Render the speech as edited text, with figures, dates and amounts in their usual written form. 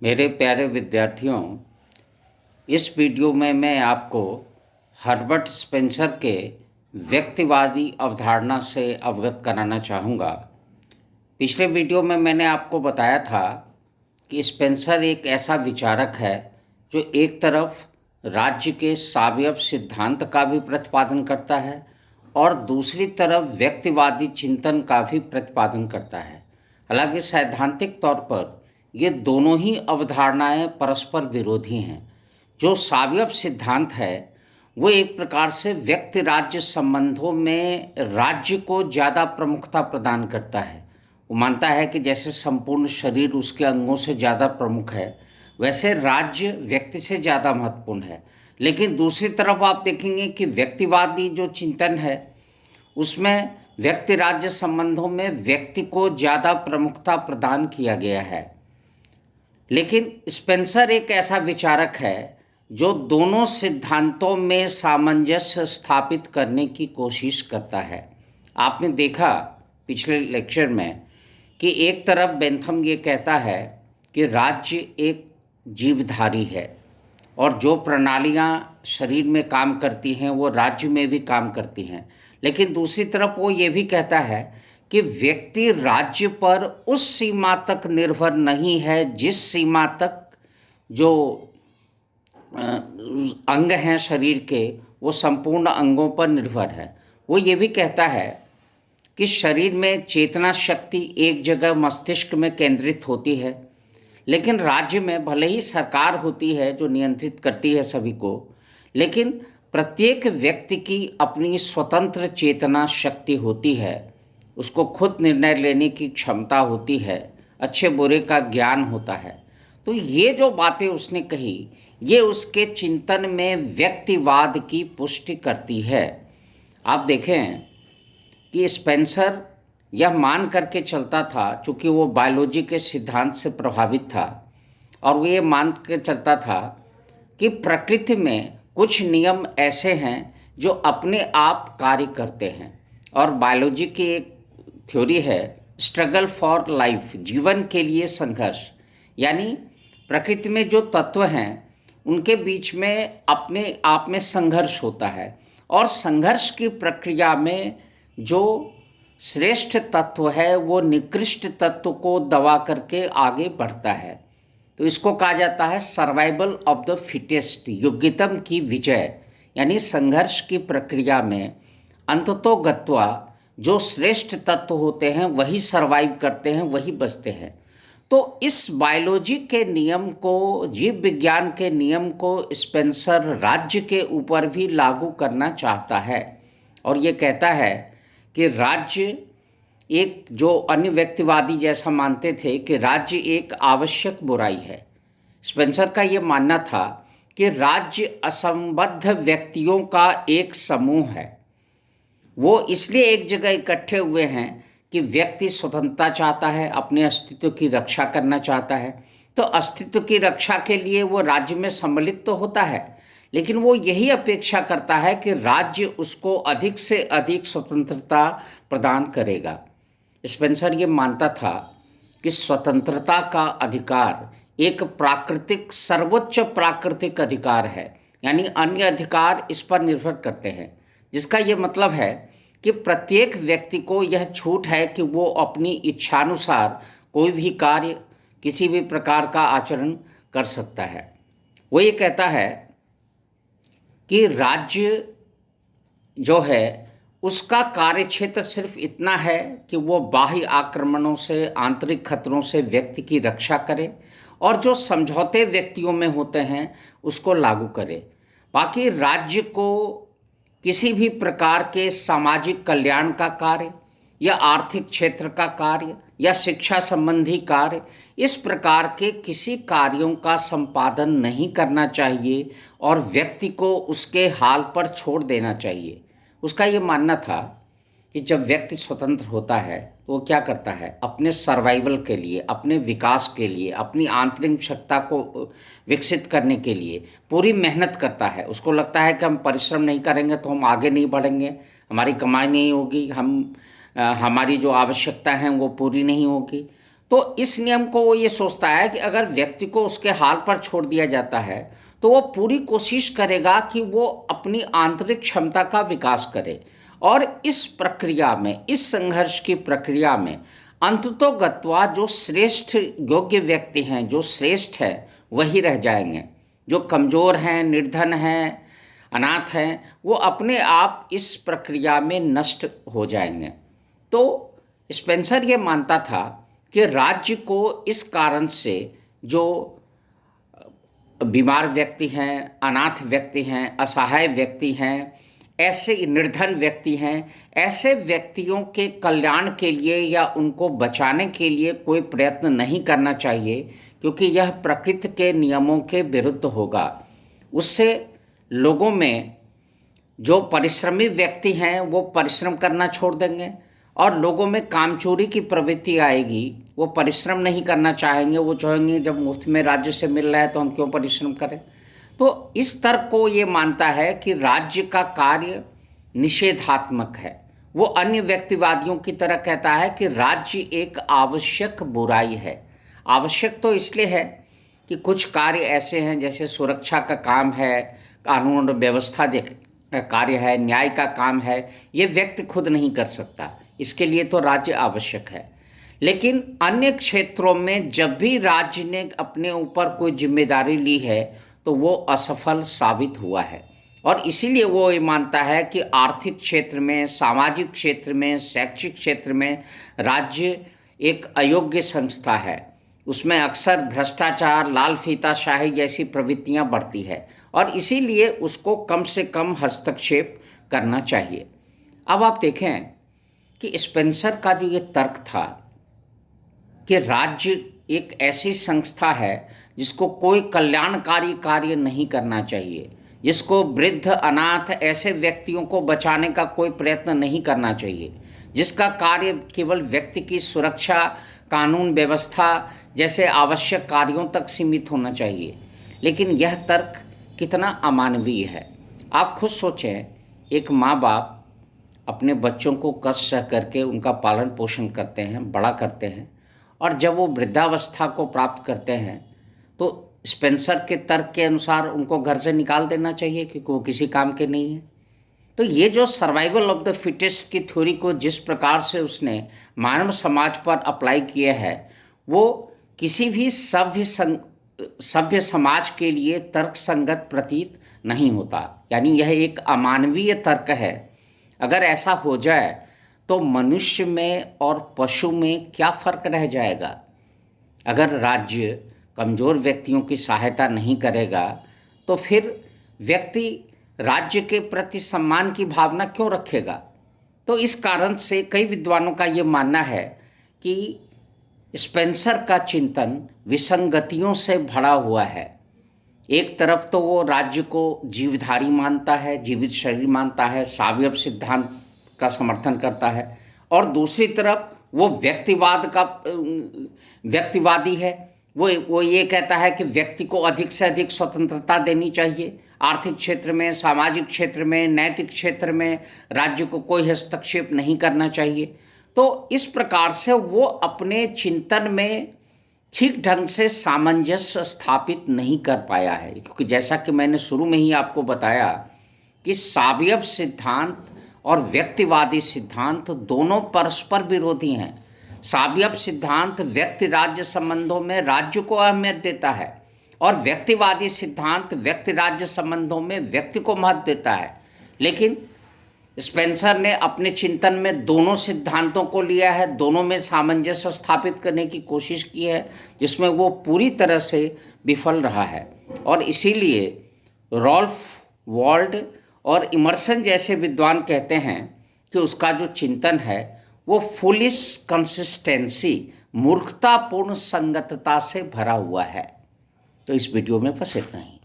मेरे प्यारे विद्यार्थियों, इस वीडियो में मैं आपको हर्बर्ट स्पेंसर के व्यक्तिवादी अवधारणा से अवगत कराना चाहूँगा। पिछले वीडियो में मैंने आपको बताया था कि स्पेंसर एक ऐसा विचारक है जो एक तरफ राज्य के सावयव सिद्धांत का भी प्रतिपादन करता है और दूसरी तरफ व्यक्तिवादी चिंतन का भी प्रतिपादन करता है। हालांकि सैद्धांतिक तौर पर ये दोनों ही अवधारणाएं परस्पर विरोधी हैं। जो सावयव सिद्धांत है वो एक प्रकार से व्यक्ति राज्य संबंधों में राज्य को ज़्यादा प्रमुखता प्रदान करता है। वो मानता है कि जैसे संपूर्ण शरीर उसके अंगों से ज़्यादा प्रमुख है, वैसे राज्य व्यक्ति से ज़्यादा महत्वपूर्ण है। लेकिन दूसरी तरफ आप देखेंगे कि व्यक्तिवादी जो चिंतन है उसमें व्यक्ति राज्य संबंधों में व्यक्ति को ज़्यादा प्रमुखता प्रदान किया गया है। लेकिन स्पेंसर एक ऐसा विचारक है जो दोनों सिद्धांतों में सामंजस्य स्थापित करने की कोशिश करता है। आपने देखा पिछले लेक्चर में कि एक तरफ बेंथम ये कहता है कि राज्य एक जीवधारी है और जो प्रणालियाँ शरीर में काम करती हैं वो राज्य में भी काम करती हैं। लेकिन दूसरी तरफ वो ये भी कहता है कि व्यक्ति राज्य पर उस सीमा तक निर्भर नहीं है जिस सीमा तक जो अंग हैं शरीर के वो संपूर्ण अंगों पर निर्भर है। वो ये भी कहता है कि शरीर में चेतना शक्ति एक जगह मस्तिष्क में केंद्रित होती है, लेकिन राज्य में भले ही सरकार होती है जो नियंत्रित करती है सभी को, लेकिन प्रत्येक व्यक्ति की अपनी स्वतंत्र चेतना शक्ति होती है। उसको खुद निर्णय लेने की क्षमता होती है, अच्छे बुरे का ज्ञान होता है। तो ये जो बातें उसने कही ये उसके चिंतन में व्यक्तिवाद की पुष्टि करती है। आप देखें कि स्पेंसर यह मान करके चलता था, चूँकि वो बायोलॉजी के सिद्धांत से प्रभावित था, और वो ये मान के चलता था कि प्रकृति में कुछ नियम ऐसे हैं जो अपने आप कार्य करते हैं। और बायोलॉजी की एक थ्योरी है स्ट्रगल फॉर लाइफ, जीवन के लिए संघर्ष। यानी प्रकृति में जो तत्व हैं उनके बीच में अपने आप में संघर्ष होता है, और संघर्ष की प्रक्रिया में जो श्रेष्ठ तत्व है वो निकृष्ट तत्व को दबा करके आगे बढ़ता है। तो इसको कहा जाता है सर्वाइवल ऑफ द फिटेस्ट, योग्यतम की विजय। यानी संघर्ष की प्रक्रिया में अंततोगत्वा जो श्रेष्ठ तत्व होते हैं वही सर्वाइव करते हैं, वही बचते हैं। तो इस बायोलॉजी के नियम को, जीव विज्ञान के नियम को स्पेंसर राज्य के ऊपर भी लागू करना चाहता है, और ये कहता है कि राज्य एक, जो अन्य व्यक्तिवादी जैसा मानते थे कि राज्य एक आवश्यक बुराई है, स्पेंसर का ये मानना था कि राज्य असंबद्ध व्यक्तियों का एक समूह है। वो इसलिए एक जगह इकट्ठे हुए हैं कि व्यक्ति स्वतंत्रता चाहता है, अपने अस्तित्व की रक्षा करना चाहता है। तो अस्तित्व की रक्षा के लिए वो राज्य में सम्मिलित तो होता है, लेकिन वो यही अपेक्षा करता है कि राज्य उसको अधिक से अधिक स्वतंत्रता प्रदान करेगा। स्पेंसर ये मानता था कि स्वतंत्रता का अधिकार एक प्राकृतिक, सर्वोच्च प्राकृतिक अधिकार है, यानी अन्य अधिकार इस पर निर्भर करते हैं। जिसका ये मतलब है कि प्रत्येक व्यक्ति को यह छूट है कि वो अपनी इच्छानुसार कोई भी कार्य, किसी भी प्रकार का आचरण कर सकता है। वो ये कहता है कि राज्य जो है उसका कार्यक्षेत्र सिर्फ इतना है कि वो बाह्य आक्रमणों से, आंतरिक खतरों से व्यक्ति की रक्षा करे, और जो समझौते व्यक्तियों में होते हैं उसको लागू करे। बाकी राज्य को किसी भी प्रकार के सामाजिक कल्याण का कार्य या आर्थिक क्षेत्र का कार्य या शिक्षा संबंधी कार्य, इस प्रकार के किसी कार्यों का संपादन नहीं करना चाहिए और व्यक्ति को उसके हाल पर छोड़ देना चाहिए। उसका ये मानना था कि जब व्यक्ति स्वतंत्र होता है तो वो क्या करता है, अपने सर्वाइवल के लिए, अपने विकास के लिए, अपनी आंतरिक क्षमता को विकसित करने के लिए पूरी मेहनत करता है। उसको लगता है कि हम परिश्रम नहीं करेंगे तो हम आगे नहीं बढ़ेंगे, हमारी कमाई नहीं होगी, हमारी जो आवश्यकता है वो पूरी नहीं होगी। तो इस नियम को वो ये सोचता है कि अगर व्यक्ति को उसके हाल पर छोड़ दिया जाता है तो वो पूरी कोशिश करेगा कि वो अपनी आंतरिक क्षमता का विकास करे, और इस प्रक्रिया में, इस संघर्ष की प्रक्रिया में अंततोगत्वा जो श्रेष्ठ योग्य व्यक्ति हैं, जो श्रेष्ठ है, वही रह जाएंगे। जो कमज़ोर हैं, निर्धन हैं, अनाथ हैं, वो अपने आप इस प्रक्रिया में नष्ट हो जाएंगे। तो स्पेंसर ये मानता था कि राज्य को इस कारण से जो बीमार व्यक्ति हैं, अनाथ व्यक्ति हैं, असहाय व्यक्ति हैं, ऐसे निर्धन व्यक्ति हैं, ऐसे व्यक्तियों के कल्याण के लिए या उनको बचाने के लिए कोई प्रयत्न नहीं करना चाहिए, क्योंकि यह प्रकृति के नियमों के विरुद्ध होगा। उससे लोगों में जो परिश्रमी व्यक्ति हैं वो परिश्रम करना छोड़ देंगे, और लोगों में कामचोरी की प्रवृत्ति आएगी। वो परिश्रम नहीं करना चाहेंगे, वो चाहेंगे जब मुफ्त में राज्य से मिल रहा है तो हम क्यों परिश्रम करें। तो इस तर्क को ये मानता है कि राज्य का कार्य निषेधात्मक है। वो अन्य व्यक्तिवादियों की तरह कहता है कि राज्य एक आवश्यक बुराई है। आवश्यक तो इसलिए है कि कुछ कार्य ऐसे हैं जैसे सुरक्षा का काम है, कानून और व्यवस्था का कार्य है, न्याय का काम है, ये व्यक्ति खुद नहीं कर सकता, इसके लिए तो राज्य आवश्यक है। लेकिन अन्य क्षेत्रों में जब भी राज्य ने अपने ऊपर कोई जिम्मेदारी ली है तो वो असफल साबित हुआ है, और इसीलिए वो ये मानता है कि आर्थिक क्षेत्र में, सामाजिक क्षेत्र में, शैक्षिक क्षेत्र में राज्य एक अयोग्य संस्था है। उसमें अक्सर भ्रष्टाचार, लाल फीताशाही जैसी प्रवृत्तियां बढ़ती है, और इसीलिए उसको कम से कम हस्तक्षेप करना चाहिए। अब आप देखें कि स्पेंसर का जो ये तर्क था कि राज्य एक ऐसी संस्था है जिसको कोई कल्याणकारी कार्य नहीं करना चाहिए, जिसको वृद्ध, अनाथ, ऐसे व्यक्तियों को बचाने का कोई प्रयत्न नहीं करना चाहिए, जिसका कार्य केवल व्यक्ति की सुरक्षा, कानून व्यवस्था जैसे आवश्यक कार्यों तक सीमित होना चाहिए। लेकिन यह तर्क कितना अमानवीय है। आप खुद सोचें, एक माँ बाप अपने बच्चों को कष्ट सह करके उनका पालन पोषण करते हैं, बड़ा करते हैं, और जब वो वृद्धावस्था को प्राप्त करते हैं तो स्पेंसर के तर्क के अनुसार उनको घर से निकाल देना चाहिए क्योंकि वो किसी काम के नहीं है। तो ये जो सर्वाइवल ऑफ द फिटेस्ट की थ्योरी को जिस प्रकार से उसने मानव समाज पर अप्लाई किया है, वो किसी भी सभ्य समाज के लिए तर्कसंगत प्रतीत नहीं होता। यानी यह एक अमानवीय तर्क है। अगर ऐसा हो जाए तो मनुष्य में और पशु में क्या फ़र्क रह जाएगा। अगर राज्य कमज़ोर व्यक्तियों की सहायता नहीं करेगा तो फिर व्यक्ति राज्य के प्रति सम्मान की भावना क्यों रखेगा। तो इस कारण से कई विद्वानों का ये मानना है कि स्पेंसर का चिंतन विसंगतियों से भरा हुआ है। एक तरफ तो वो राज्य को जीवधारी मानता है, जीवित शरीर मानता है, सावयव सिद्धांत का समर्थन करता है, और दूसरी तरफ वो व्यक्तिवादी है। वो ये कहता है कि व्यक्ति को अधिक से अधिक स्वतंत्रता देनी चाहिए। आर्थिक क्षेत्र में, सामाजिक क्षेत्र में, नैतिक क्षेत्र में राज्य को कोई हस्तक्षेप नहीं करना चाहिए। तो इस प्रकार से वो अपने चिंतन में ठीक ढंग से सामंजस्य स्थापित नहीं कर पाया है, क्योंकि जैसा कि मैंने शुरू में ही आपको बताया कि सावयव सिद्धांत और व्यक्तिवादी सिद्धांत दोनों परस्पर विरोधी हैं। सावयव सिद्धांत व्यक्ति राज्य संबंधों में राज्य को अहमियत देता है, और व्यक्तिवादी सिद्धांत व्यक्ति राज्य संबंधों में व्यक्ति को महत्व देता है। लेकिन स्पेंसर ने अपने चिंतन में दोनों सिद्धांतों को लिया है, दोनों में सामंजस्य स्थापित करने की कोशिश की है, जिसमें वो पूरी तरह से विफल रहा है। और इसीलिए रॉल्फ वॉल्ड और इमर्सन जैसे विद्वान कहते हैं कि उसका जो चिंतन है वो फुलिश कंसिस्टेंसी, मूर्खतापूर्ण संगतता से भरा हुआ है। तो इस वीडियो में बस इतना ही।